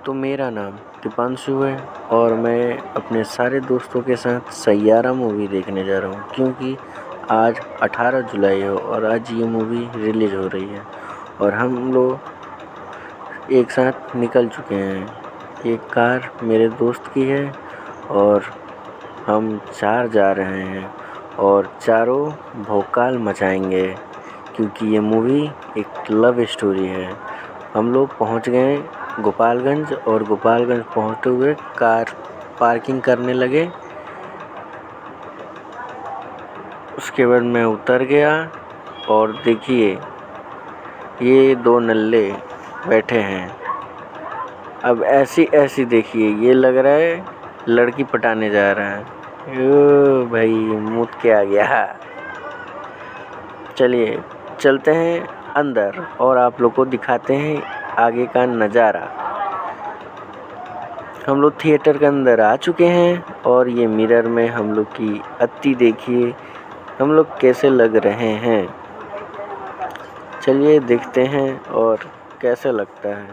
तो मेरा नाम दीपांशु है और मैं अपने सारे दोस्तों के साथ सैयारा मूवी देखने जा रहा हूँ, क्योंकि आज 18 जुलाई है और आज ये मूवी रिलीज़ हो रही है और हम लोग एक साथ निकल चुके हैं। एक कार मेरे दोस्त की है और हम 4 जा रहे हैं और चारों भौकाल मचाएंगे, क्योंकि ये मूवी एक लव स्टोरी है। हम लोग पहुंच गए गोपालगंज और गोपालगंज पहुंचते हुए कार पार्किंग करने लगे। उसके बाद मैं उतर गया और देखिए ये 2 नल्ले बैठे हैं। अब ऐसी देखिए, ये लग रहा है लड़की पटाने जा रहा है। ओ भाई, मुझ के आ गया। चलिए चलते हैं अंदर और आप लोग को दिखाते हैं आगे का नज़ारा। हम लोग थिएटर के अंदर आ चुके हैं और ये मिरर में हम लोग की अत्ती देखिए हम लोग कैसे लग रहे हैं। चलिए देखते हैं और कैसे लगता है।